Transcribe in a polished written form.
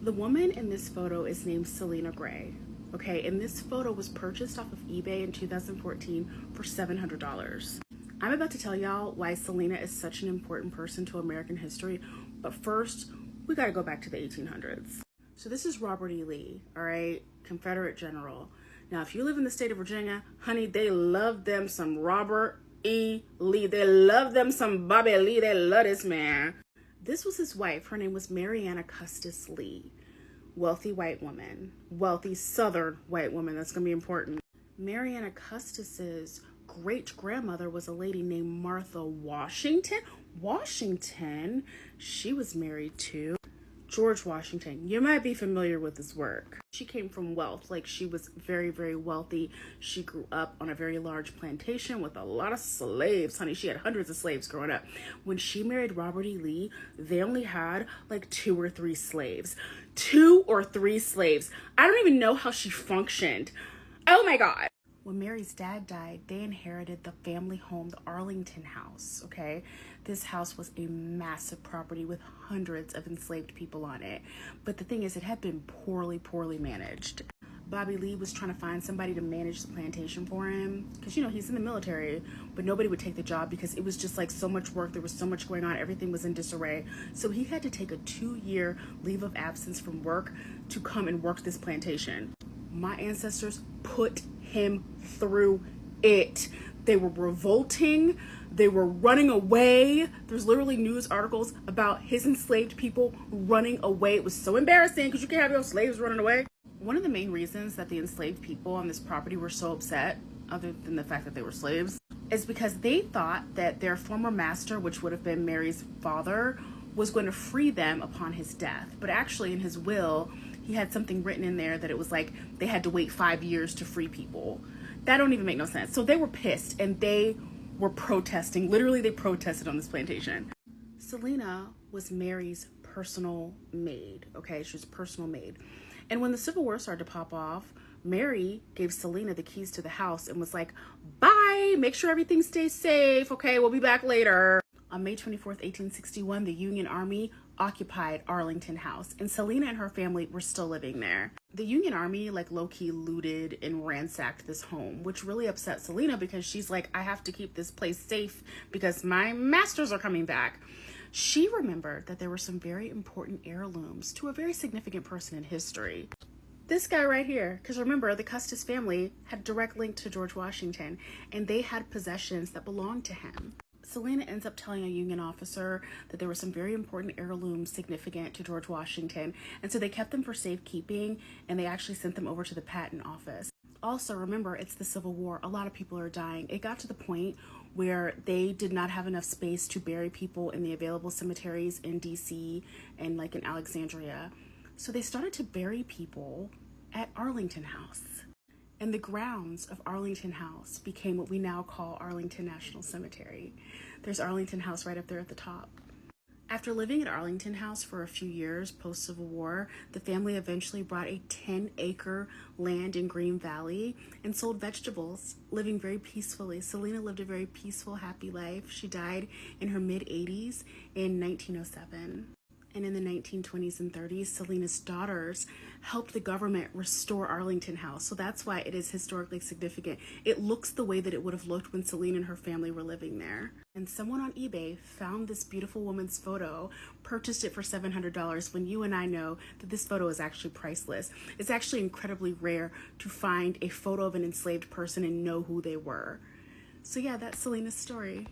The woman in this photo is named Selena Gray. Okay, and this photo was purchased off of eBay in 2014 for $700. I'm about to tell y'all why Selena is such an important person to American history, but first, we gotta go back to the 1800s. So this is Robert E. Lee, all right, Confederate general. Now, if you live in the state of Virginia, honey, they love them some Robert E. Lee. They love them some Bobby Lee. They love this man. This was his wife. Her name was Marianna Custis Lee. Wealthy white woman. Wealthy Southern white woman. That's going to be important. Marianna Custis's great-grandmother was a lady named Martha Washington. Washington, she was married to George Washington. You might be familiar with his work. She came from wealth, like she was very, very wealthy. She grew up on a very large plantation with a lot of slaves, honey. She had hundreds of slaves growing up. When she married Robert E. Lee, they only had like 2 or 3 slaves. 2 or 3 slaves. I don't even know how she functioned. Oh my God. When Mary's dad died, they inherited the family home, the Arlington House, okay? This house was a massive property with hundreds of enslaved people on it. But the thing is, it had been poorly managed. Bobby Lee was trying to find somebody to manage the plantation for him because, you know, he's in the military, but nobody would take the job because it was just like so much work. There was so much going on. Everything was in disarray. So he had to take a 2-year leave of absence from work to come and work this plantation. My ancestors put him through it. They were revolting. They were running away. There's literally news articles about his enslaved people running away. It was so embarrassing because you can't have your slaves running away. One of the main reasons that the enslaved people on this property were so upset, other than the fact that they were slaves, is because they thought that their former master, which would have been Mary's father, was going to free them upon his death. But actually in his will, he had something written in there that it was like they had to wait 5 years to free people. That don't even make no sense. So they were pissed and they were protesting. Literally, they protested on this plantation. Selena was Mary's personal maid, okay? She was a personal maid. And when the Civil War started to pop off, Mary gave Selena the keys to the house and was like, bye, make sure everything stays safe, okay? We'll be back later. On May 24th, 1861, the Union Army occupied Arlington House, and Selena and her family were still living there. The Union Army like low-key looted and ransacked this home, which really upset Selena because she's like, I have to keep this place safe because my masters are coming back. She remembered that there were some very important heirlooms to a very significant person in history. This guy right here, because remember, the Custis family had a direct link to George Washington, and they had possessions that belonged to him. Selena ends up telling a Union officer that there were some very important heirlooms significant to George Washington, and so they kept them for safekeeping, and they actually sent them over to the patent office. Also, remember, it's the Civil War. A lot of people are dying. It got to the point where they did not have enough space to bury people in the available cemeteries in DC and like in Alexandria. So they started to bury people at Arlington House. And the grounds of Arlington House became what we now call Arlington National Cemetery. There's Arlington House right up there at the top. After living at Arlington House for a few years post-Civil War, the family eventually bought a 10-acre land in Green Valley and sold vegetables, living very peacefully. Selena lived a very peaceful, happy life. She died in her mid-80s in 1907. And in the 1920s and 30s, Selena's daughters helped the government restore Arlington House. So that's why it is historically significant. It looks the way that it would have looked when Selena and her family were living there. And someone on eBay found this beautiful woman's photo, purchased it for $700, when you and I know that this photo is actually priceless. It's actually incredibly rare to find a photo of an enslaved person and know who they were. So yeah, that's Selena's story.